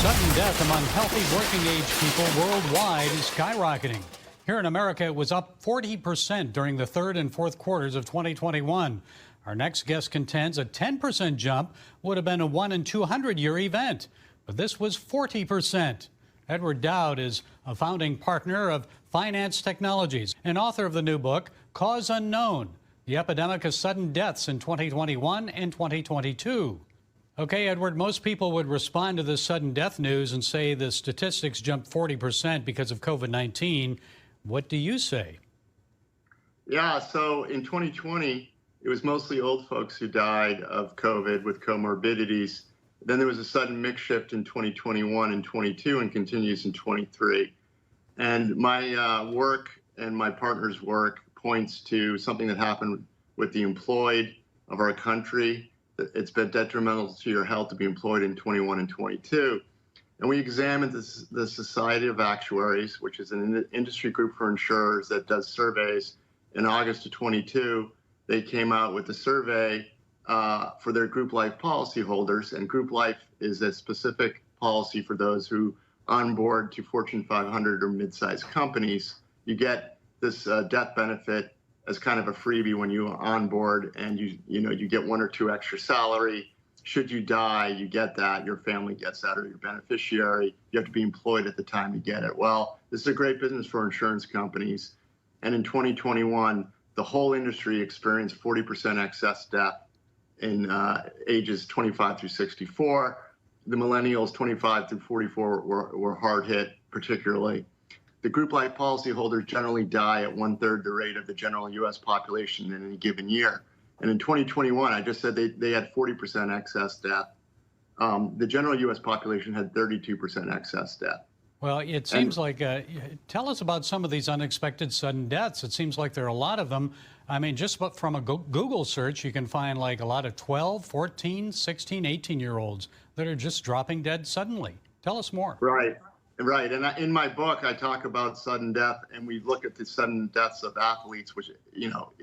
Sudden death among healthy working age people worldwide is skyrocketing. Here in America, it was up 40% during the third and fourth quarters of 2021. Our next guest contends a 10% jump would have been a 1 in 200-year event, but this was 40%. Edward Dowd is a founding partner of Finance Technologies and author of the new book, Cause Unknown: The Epidemic of Sudden Deaths in 2021 and 2022. Okay, Edward, most people would respond to this sudden death news and say the statistics jumped 40% because of COVID-19. What do you say? Yeah, so in 2020, it was mostly old folks who died of COVID with comorbidities. Then there was a sudden mix shift in 2021 and 22 and continues in 23. And my work and my partner's work points to something that happened with the employed of our country. It's been detrimental to your health to be employed in 21 and 22. And we examined the Society of Actuaries, which is an industry group for insurers that does surveys. In August of 22, they came out with a survey for their group life policyholders. And group life is a specific policy for those who onboard to Fortune 500 or mid-sized companies. You get this death benefit as kind of a freebie when you onboard, and you get 1 or 2 extra salary. Should you die, you get that. Your family gets that, or your beneficiary. You have to be employed at the time you get it. Well, this is a great business for insurance companies. And in 2021, the whole industry experienced 40% excess death in ages 25 through 64. The millennials 25 through 44 were hard hit particularly. The group life policyholders generally die at 1/3 the rate of the general U.S. population in any given year. And in 2021, I just said they had 40% excess death. The general U.S. population had 32% excess death. Well, it seems like, tell us about some of these unexpected sudden deaths. It seems like there are a lot of them. I mean, just from a Google search, you can find like a lot of 12, 14, 16, 18-year-olds that are just dropping dead suddenly. Tell us more. Right. Right, and in my book, I talk about sudden death, and we look at the sudden deaths of athletes, which,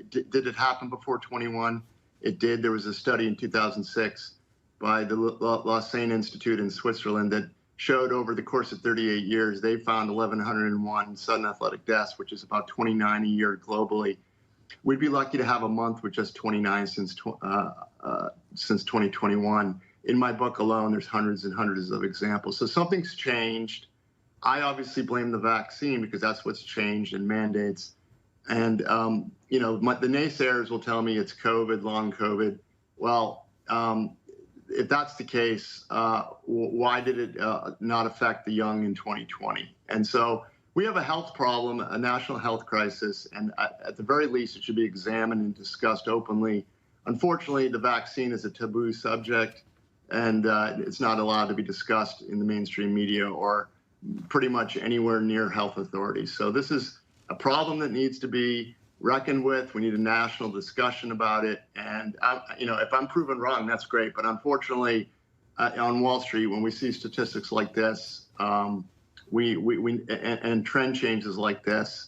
did it happen before 21? It did. There was a study in 2006 by the Lausanne Institute in Switzerland that showed over the course of 38 years, they found 1,101 sudden athletic deaths, which is about 29 a year globally. We'd be lucky to have a month with just 29 since 2021. In my book alone, there's hundreds and hundreds of examples. So something's changed. I obviously blame the vaccine because that's what's changed and mandates. And, the naysayers will tell me it's COVID, long COVID. Well, if that's the case, why did it not affect the young in 2020? And so we have a health problem, a national health crisis, and at the very least, it should be examined and discussed openly. Unfortunately, the vaccine is a taboo subject, and it's not allowed to be discussed in the mainstream media or pretty much anywhere near health authorities. So this is a problem that needs to be reckoned with. We need a national discussion about it. And, if I'm proven wrong, that's great. But unfortunately, on Wall Street, when we see statistics like this, and trend changes like this,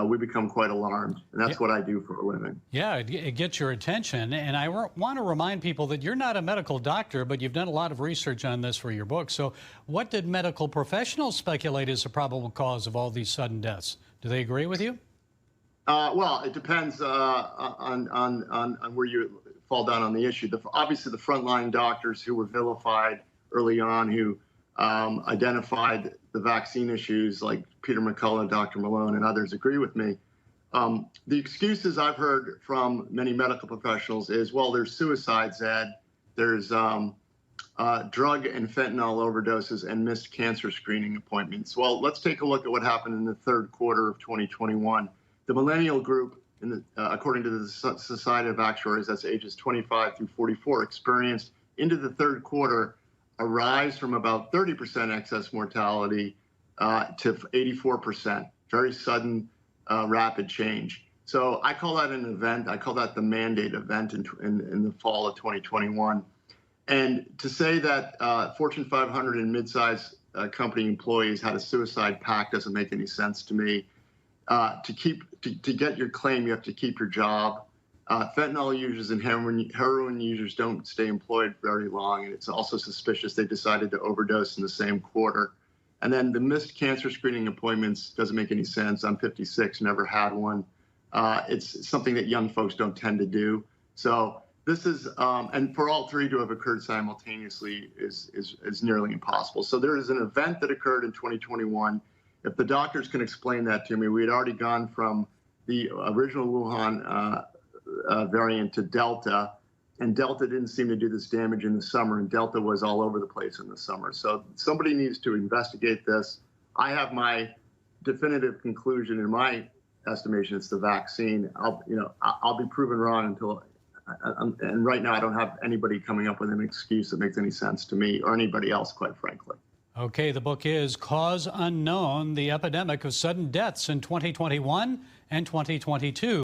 we become quite alarmed. And that's what I do for a living. Yeah, it gets your attention. And I want to remind people that you're not a medical doctor, but you've done a lot of research on this for your book. So what did medical professionals speculate is the probable cause of all these sudden deaths? Do they agree with you? Well, it depends on where you fall down on the issue. Obviously, the frontline doctors who were vilified early on, who identified the vaccine issues, like Peter McCullough, Dr. Malone, and others agree with me. The excuses I've heard from many medical professionals is, well, there's suicides, Ed. There's drug and fentanyl overdoses and missed cancer screening appointments. Well, let's take a look at what happened in the third quarter of 2021. The millennial group, according to the Society of Actuaries, that's ages 25 through 44, experienced into the third quarter a rise from about 30% excess mortality to 84%. Very sudden, rapid change. So I call that an event. I call that the mandate event in the fall of 2021. And to say that Fortune 500 and mid-sized company employees had a suicide pact doesn't make any sense to me. To get your claim, you have to keep your job. Fentanyl users and heroin users don't stay employed very long, and it's also suspicious they decided to overdose in the same quarter. And then the missed cancer screening appointments doesn't make any sense. I'm 56, never had one. It's something that young folks don't tend to do. So this is, and for all three to have occurred simultaneously is nearly impossible. So there is an event that occurred in 2021. If the doctors can explain that to me, we had already gone from the original Wuhan variant to Delta, and Delta didn't seem to do this damage in the summer, and Delta was all over the place in the summer. So somebody needs to investigate this. I have my definitive conclusion. In my estimation, it's the vaccine. I'll be proven wrong until, and right now I don't have anybody coming up with an excuse that makes any sense to me or anybody else, quite frankly. Okay, the book is Cause Unknown: The Epidemic of Sudden Deaths in 2021 and 2022.